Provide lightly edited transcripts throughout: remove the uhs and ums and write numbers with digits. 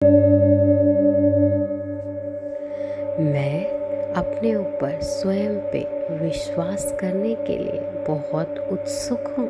मैं अपने ऊपर स्वयं पे विश्वास करने के लिए बहुत उत्सुक हूँ।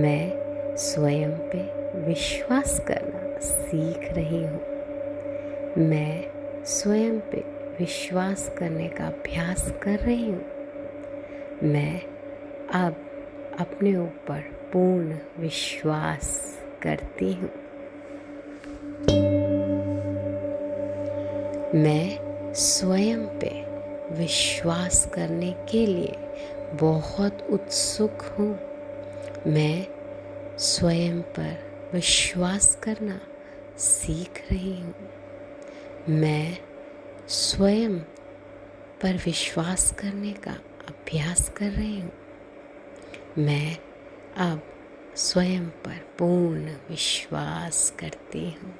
मैं स्वयं पे विश्वास करना सीख रही हूँ। मैं स्वयं पे विश्वास करने का अभ्यास कर रही हूँ। मैं अब अपने ऊपर पूर्ण विश्वास करती हूँ। मैं स्वयं पे विश्वास करने के लिए बहुत उत्सुक हूँ। मैं स्वयं पर विश्वास करना सीख रही हूँ। मैं स्वयं पर विश्वास करने का अभ्यास कर रही हूँ। मैं अब स्वयं पर पूर्ण विश्वास करती हूँ।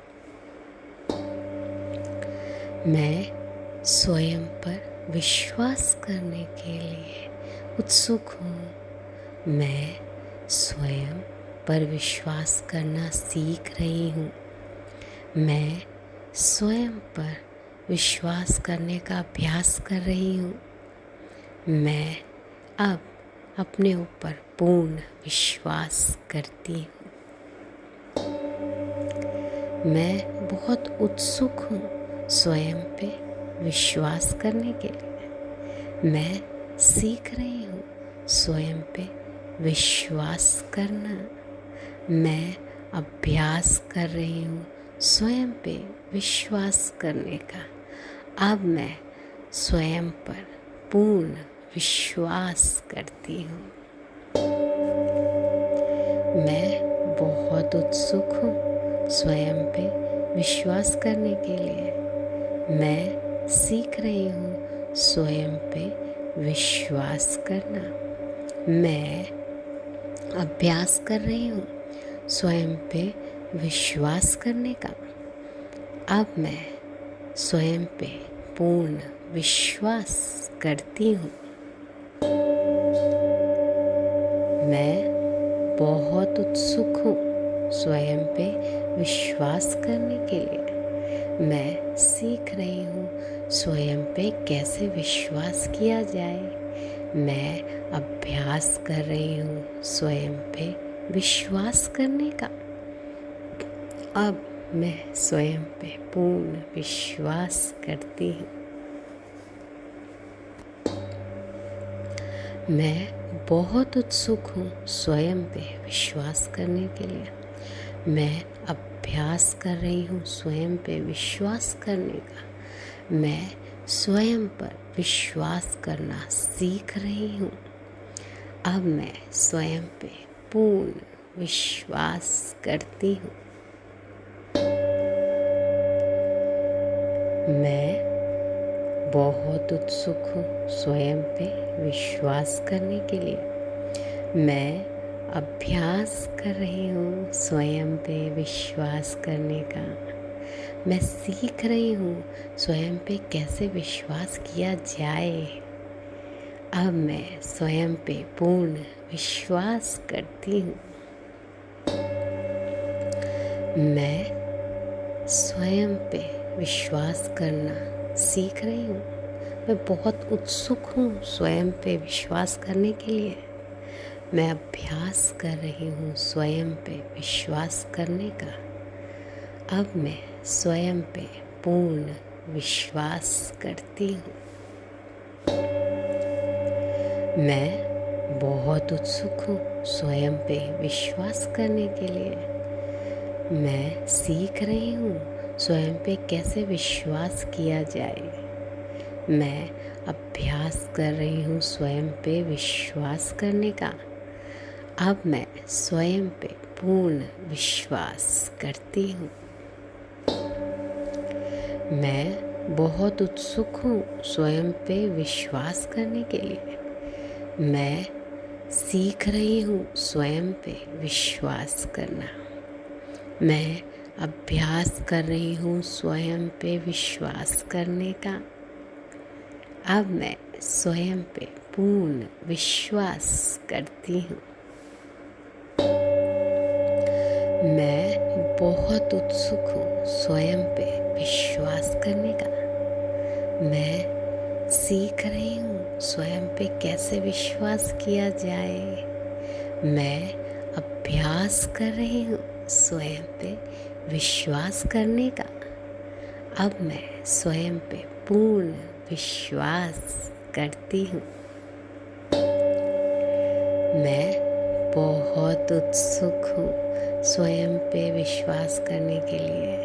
मैं स्वयं पर विश्वास करने के लिए उत्सुक हूँ। मैं स्वयं पर विश्वास करना सीख रही हूँ। मैं स्वयं पर विश्वास करने का अभ्यास कर रही हूँ। मैं अब अपने ऊपर पूर्ण विश्वास करती हूँ। मैं बहुत उत्सुक हूँ स्वयं पे विश्वास करने के लिए। मैं सीख रही हूँ स्वयं पे विश्वास करना। मैं अभ्यास कर रही हूँ स्वयं पे विश्वास करने का। अब मैं स्वयं पर पूर्ण विश्वास करती हूँ। मैं बहुत उत्सुक हूँ स्वयं पे विश्वास करने के लिए। मैं सीख रही हूँ स्वयं पे विश्वास करना। मैं अभ्यास कर रही हूँ स्वयं पे विश्वास करने का। अब मैं स्वयं पे पूर्ण विश्वास करती हूँ। मैं बहुत उत्सुक हूँ स्वयं पे विश्वास करने के लिए। मैं सीख रही हूँ स्वयं पे कैसे विश्वास किया जाए। मैं अभ्यास कर रही हूँ स्वयं पे विश्वास करने का। अब मैं स्वयं पे पूर्ण विश्वास करती हूँ। मैं बहुत उत्सुक हूँ स्वयं पे विश्वास करने के लिए। मैं अभ्यास कर रही हूँ स्वयं पे विश्वास करने का। मैं स्वयं पर विश्वास करना सीख रही हूँ। अब मैं स्वयं पे पूर्ण विश्वास करती हूँ। मैं बहुत उत्सुक हूँ स्वयं पे विश्वास करने के लिए। मैं अभ्यास कर रही हूँ स्वयं पे विश्वास करने का। मैं सीख रही हूँ स्वयं पे कैसे विश्वास किया जाए। अब मैं स्वयं पे पूर्ण विश्वास करती हूँ। मैं स्वयं पे विश्वास करना सीख रही हूँ। मैं बहुत उत्सुक हूँ स्वयं पे विश्वास करने के लिए। मैं अभ्यास कर रही हूँ स्वयं पे विश्वास करने का। अब मैं स्वयं पे पूर्ण विश्वास करती हूँ। मैं बहुत उत्सुक हूँ स्वयं पे विश्वास करने के लिए। मैं सीख रही हूँ स्वयं पे कैसे विश्वास किया जाए। मैं अभ्यास कर रही हूँ स्वयं पे विश्वास करने का। अब मैं स्वयं पे पूर्ण विश्वास करती हूँ। मैं बहुत उत्सुक हूँ स्वयं पे विश्वास करने के लिए। मैं सीख रही हूँ स्वयं पे विश्वास करना। मैं अभ्यास कर रही हूँ स्वयं पे विश्वास करने का। अब मैं स्वयं पे पूर्ण विश्वास करती हूँ। मैं बहुत उत्सुक हूँ स्वयं पे विश्वास करने का। मैं सीख रही हूँ स्वयं पे कैसे विश्वास किया जाए। मैं अभ्यास कर रही हूँ स्वयं पे विश्वास करने का। अब मैं स्वयं पे पूर्ण विश्वास करती हूँ। मैं बहुत उत्सुक हूँ स्वयं पे विश्वास करने के लिए।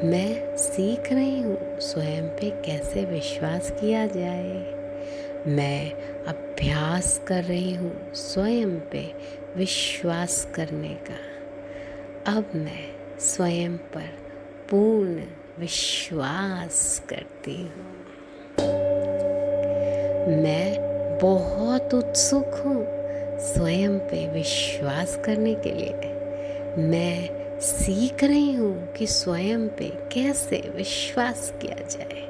मैं सीख रही हूँ स्वयं पे कैसे विश्वास किया जाए। मैं अभ्यास कर रही हूँ स्वयं पे विश्वास करने का। अब मैं स्वयं पर पूर्ण विश्वास करती हूँ। मैं बहुत उत्सुक हूँ स्वयं पे विश्वास करने के लिए। मैं सीख रही हूँ कि स्वयं पे कैसे विश्वास किया जाए।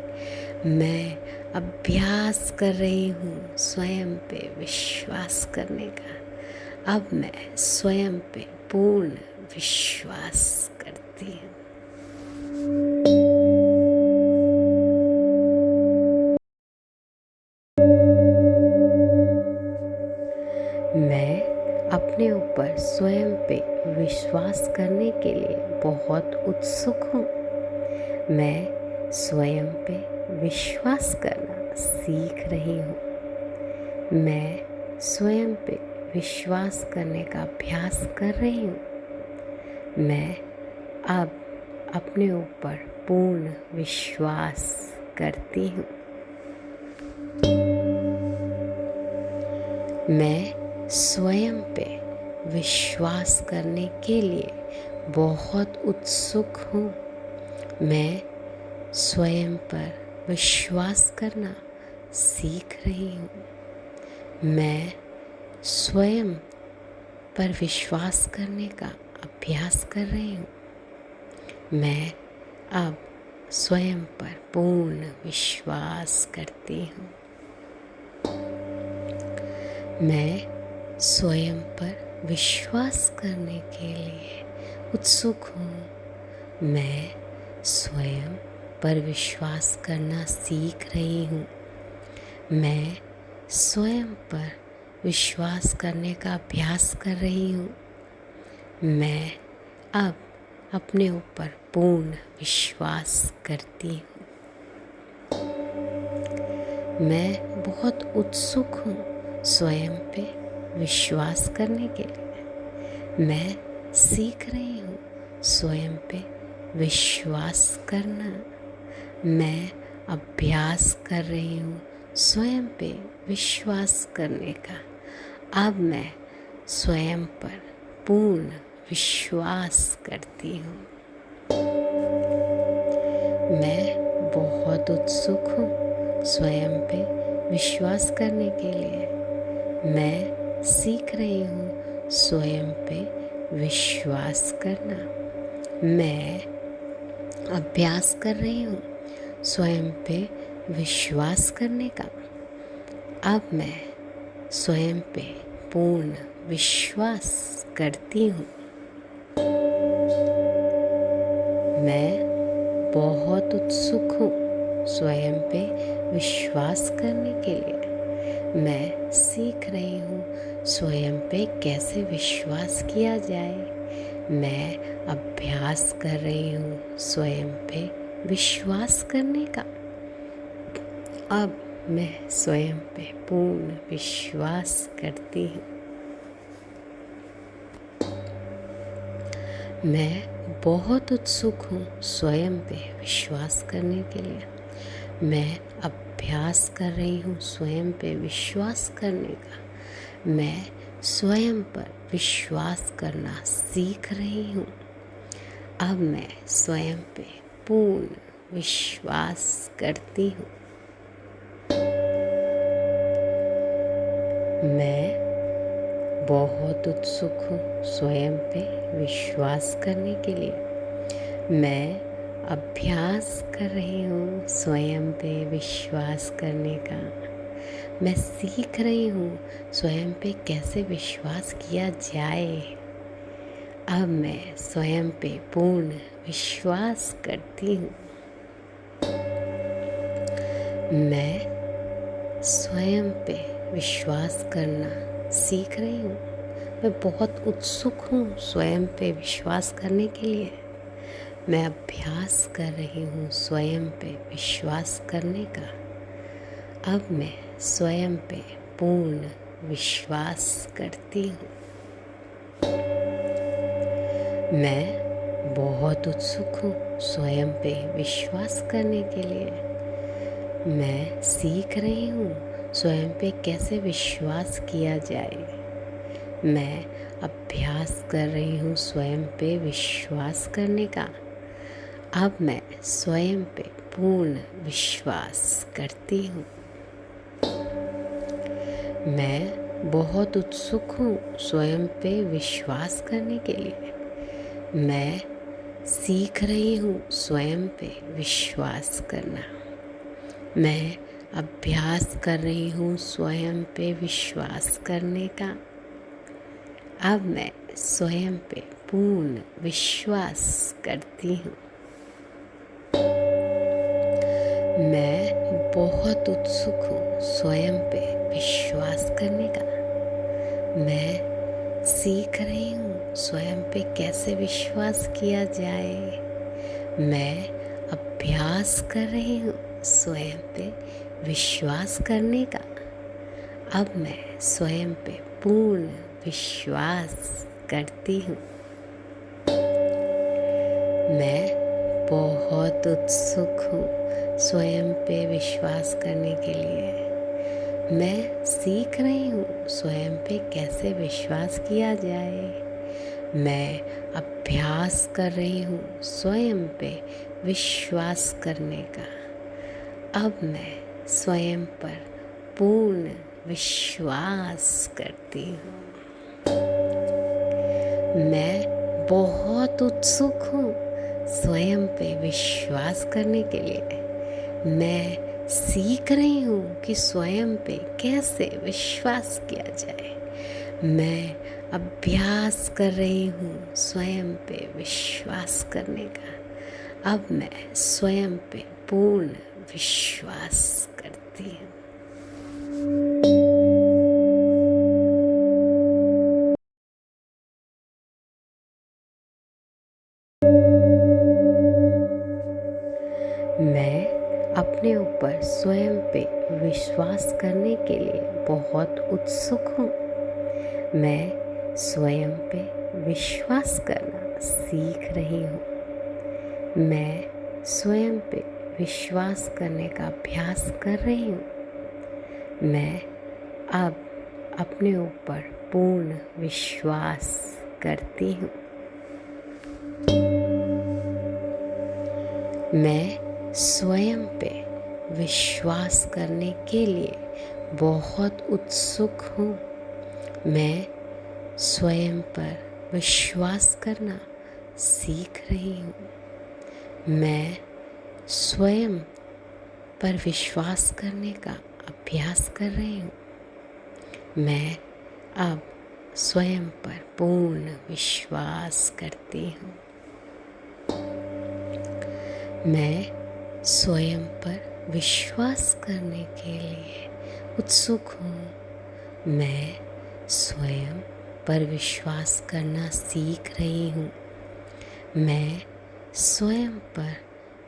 मैं अभ्यास कर रही हूँ स्वयं पे विश्वास करने का। अब मैं स्वयं पे पूर्ण विश्वास करती हूँ। मैं अपने ऊपर स्वयं पे विश्वास करने के लिए बहुत उत्सुक हूँ। मैं स्वयं पे विश्वास करना सीख रही हूँ। मैं स्वयं पे विश्वास करने का अभ्यास कर रही हूँ। मैं अब अपने ऊपर पूर्ण विश्वास करती हूँ। मैं स्वयं पे विश्वास करने के लिए बहुत उत्सुक हूँ। मैं स्वयं पर विश्वास करना सीख रही हूँ। मैं स्वयं पर विश्वास करने का अभ्यास कर रही हूँ। मैं अब स्वयं पर पूर्ण विश्वास करती हूँ। मैं स्वयं पर विश्वास करने के लिए उत्सुक हूँ। मैं स्वयं पर विश्वास करना सीख रही हूँ। मैं स्वयं पर विश्वास करने का अभ्यास कर रही हूँ। मैं अब अपने ऊपर पूर्ण विश्वास करती हूँ। मैं बहुत उत्सुक हूँ स्वयं पे विश्वास करने के लिए। मैं सीख रही हूँ स्वयं पे विश्वास करना। मैं अभ्यास कर रही हूँ स्वयं पे विश्वास करने का। अब मैं स्वयं पर पूर्ण विश्वास करती हूँ। मैं बहुत उत्सुक हूँ स्वयं पे विश्वास करने के लिए। मैं सीख रही हूँ स्वयं पे विश्वास करना। मैं अभ्यास कर रही हूँ स्वयं पे विश्वास करने का। अब मैं स्वयं पे पूर्ण विश्वास करती हूँ। मैं बहुत उत्सुक हूँ स्वयं पे विश्वास करने के लिए। मैं सीख रही हूँ स्वयं पे कैसे विश्वास किया जाए। मैं अभ्यास कर रही हूँ स्वयं पे विश्वास करने का। अब मैं स्वयं पे पूर्ण विश्वास करती हूँ। मैं बहुत उत्सुक हूँ स्वयं पे विश्वास करने के लिए। मैं अभ्यास कर रही हूँ स्वयं पे विश्वास करने का। मैं स्वयं पर विश्वास करना सीख रही हूँ। अब मैं स्वयं पे पूर्ण विश्वास करती हूँ। मैं बहुत उत्सुक हूँ स्वयं पे विश्वास करने के लिए। मैं अभ्यास कर रही हूँ स्वयं पे विश्वास करने का। मैं सीख रही हूँ स्वयं पे कैसे विश्वास किया जाए। अब मैं स्वयं पे पूर्ण विश्वास करती हूँ। मैं स्वयं पे विश्वास करना सीख रही हूँ। मैं बहुत उत्सुक हूँ स्वयं पे विश्वास करने के लिए। मैं अभ्यास कर रही हूँ स्वयं पे विश्वास करने का। अब मैं स्वयं पे पूर्ण विश्वास करती हूँ। मैं बहुत उत्सुक हूँ स्वयं पे विश्वास करने के लिए। मैं सीख रही हूँ स्वयं पे कैसे विश्वास किया जाए। मैं अभ्यास कर रही हूँ स्वयं पे विश्वास करने का। अब मैं स्वयं पे पूर्ण विश्वास करती हूँ। मैं बहुत उत्सुक हूँ स्वयं पे विश्वास करने के लिए। मैं सीख रही हूँ स्वयं पे विश्वास करना। मैं अभ्यास कर रही हूँ स्वयं पे विश्वास करने का। अब मैं स्वयं पे पूर्ण विश्वास करती हूँ। मैं बहुत उत्सुक हूँ स्वयं पे विश्वास करने का। मैं सीख रही हूँ स्वयं पे कैसे विश्वास किया जाए। मैं अभ्यास कर रही हूँ स्वयं पे विश्वास करने का। अब मैं स्वयं पे पूर्ण विश्वास करती हूँ। मैं बहुत उत्सुक हूँ स्वयं पे विश्वास करने के लिए। मैं सीख रही हूँ स्वयं पे कैसे विश्वास किया जाए। मैं अभ्यास कर रही हूँ स्वयं पे विश्वास करने का। अब मैं स्वयं पर पूर्ण विश्वास करती हूँ। मैं बहुत उत्सुक हूँ स्वयं पे विश्वास करने के लिए। मैं सीख रही हूँ कि स्वयं पे कैसे विश्वास किया जाए। मैं अभ्यास कर रही हूँ स्वयं पे विश्वास करने का। अब मैं स्वयं पे पूर्ण विश्वास करती हूँ। मैं अपने ऊपर स्वयं पे विश्वास करने के लिए बहुत उत्सुक हूँ। मैं स्वयं पे विश्वास करना सीख रही हूँ। मैं स्वयं पे विश्वास करने का अभ्यास कर रही हूँ। मैं अब अपने ऊपर पूर्ण विश्वास करती हूँ। मैं स्वयं पे विश्वास करने के लिए बहुत उत्सुक हूँ। मैं स्वयं पर विश्वास करना सीख रही हूँ। मैं स्वयं पर विश्वास करने का अभ्यास कर रही हूँ। मैं अब स्वयं पर पूर्ण विश्वास करती हूँ। मैं स्वयं पर विश्वास करने के लिए उत्सुक हूँ। मैं स्वयं पर विश्वास करना सीख रही हूँ। मैं स्वयं पर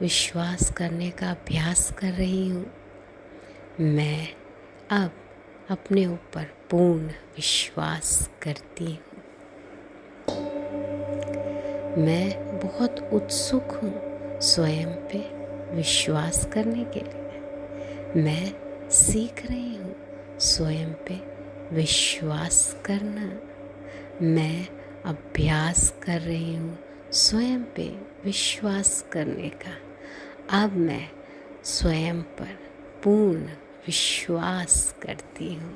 विश्वास करने का अभ्यास कर रही हूँ। मैं अब अपने ऊपर पूर्ण विश्वास करती हूँ। मैं बहुत उत्सुक हूँ स्वयं पे विश्वास करने के लिए। मैं सीख रही हूँ स्वयं पे विश्वास करना। मैं अभ्यास कर रही हूँ स्वयं पे विश्वास करने का। अब मैं स्वयं पर पूर्ण विश्वास करती हूँ।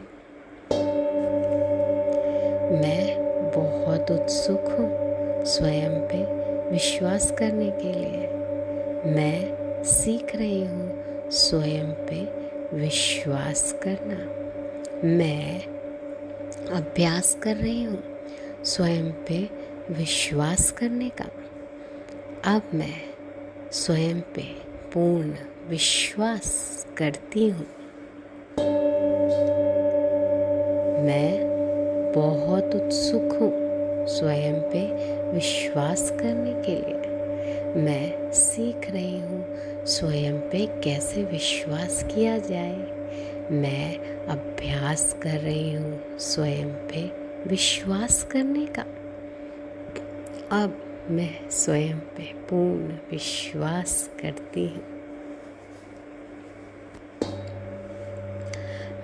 मैं बहुत उत्सुक हूँ स्वयं पे विश्वास करने के लिए। मैं सीख रही हूँ स्वयं पे विश्वास करना। मैं अभ्यास कर रही हूँ स्वयं पे विश्वास करने का। अब मैं स्वयं पे पूर्ण विश्वास करती हूँ। मैं बहुत उत्सुक हूँ स्वयं पे विश्वास करने के लिए। मैं सीख रही हूँ स्वयं पे कैसे विश्वास किया जाए। मैं अभ्यास कर रही हूँ स्वयं पे विश्वास करने का। अब मैं स्वयं पे पूर्ण विश्वास करती हूँ।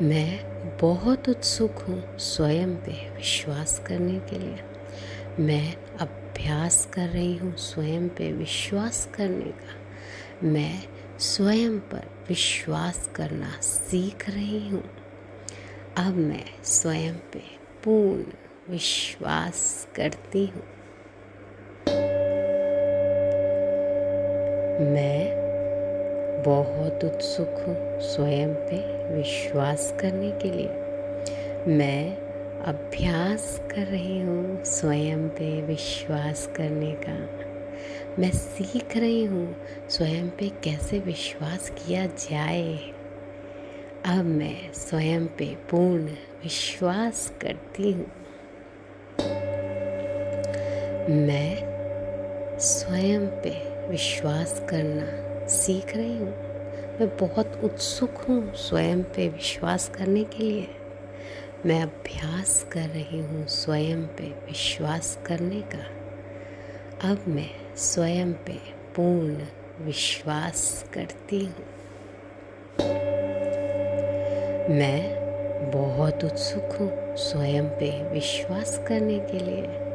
मैं बहुत उत्सुक हूँ स्वयं पे विश्वास करने के लिए। मैं अभ्यास कर रही हूँ स्वयं पे विश्वास करने का। मैं स्वयं पर विश्वास करना सीख रही हूँ। अब मैं स्वयं पे पूर्ण विश्वास करती हूँ। मैं बहुत उत्सुक हूँ स्वयं पे विश्वास करने के लिए। मैं अभ्यास कर रही हूँ स्वयं पे विश्वास करने का। मैं सीख रही हूँ स्वयं पे कैसे विश्वास किया जाए। अब मैं स्वयं पे पूर्ण विश्वास करती हूँ। मैं स्वयं पे विश्वास करना सीख रही हूँ। मैं बहुत उत्सुक हूँ स्वयं पे विश्वास करने के लिए। मैं अभ्यास कर रही हूँ स्वयं पे विश्वास करने का। अब मैं स्वयं पे पूर्ण विश्वास करती हूँ। मैं बहुत उत्सुक हूँ स्वयं पे विश्वास करने के लिए।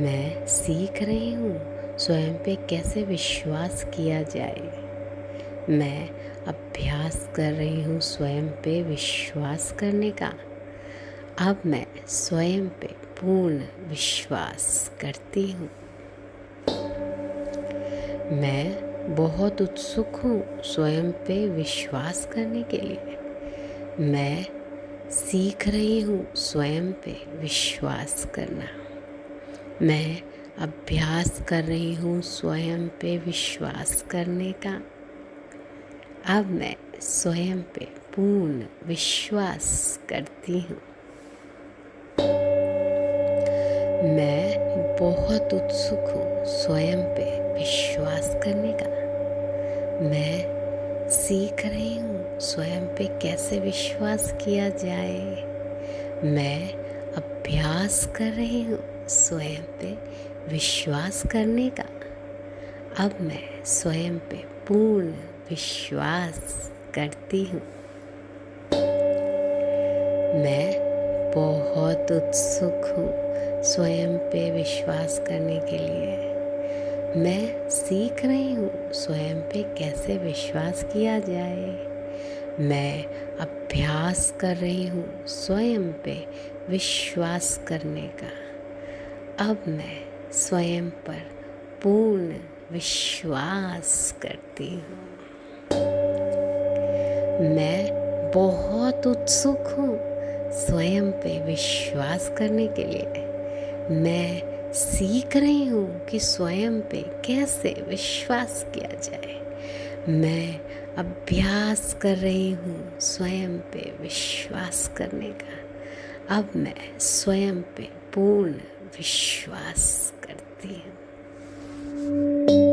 मैं सीख रही हूँ स्वयं पे कैसे विश्वास किया जाए। मैं अभ्यास कर रही हूँ स्वयं पे विश्वास करने का। अब मैं स्वयं पे पूर्ण विश्वास करती हूँ। मैं बहुत उत्सुक हूँ स्वयं पे विश्वास करने के लिए। मैं सीख रही हूँ स्वयं पे विश्वास करना। मैं अभ्यास कर रही हूँ स्वयं पे विश्वास करने का। अब मैं स्वयं पे पूर्ण विश्वास करती हूँ। मैं बहुत उत्सुक हूँ स्वयं पे विश्वास करने का। मैं सीख रही हूँ स्वयं पे कैसे विश्वास किया जाए। मैं अभ्यास कर रही हूँ स्वयं पे विश्वास करने का। अब मैं स्वयं पे पूर्ण विश्वास करती हूँ। मैं बहुत उत्सुक हूँ स्वयं पे विश्वास करने के लिए। मैं सीख रही हूँ स्वयं पे कैसे विश्वास किया जाए। मैं अभ्यास कर रही हूँ स्वयं पे विश्वास करने का। अब मैं स्वयं पर पूर्ण विश्वास करती हूँ। मैं बहुत उत्सुक हूँ स्वयं पे विश्वास करने के लिए। मैं सीख रही हूँ कि स्वयं पे कैसे विश्वास किया जाए। मैं अभ्यास कर रही हूँ स्वयं पे विश्वास करने का। अब मैं स्वयं पे पूर्ण विश्वास करती हूँ।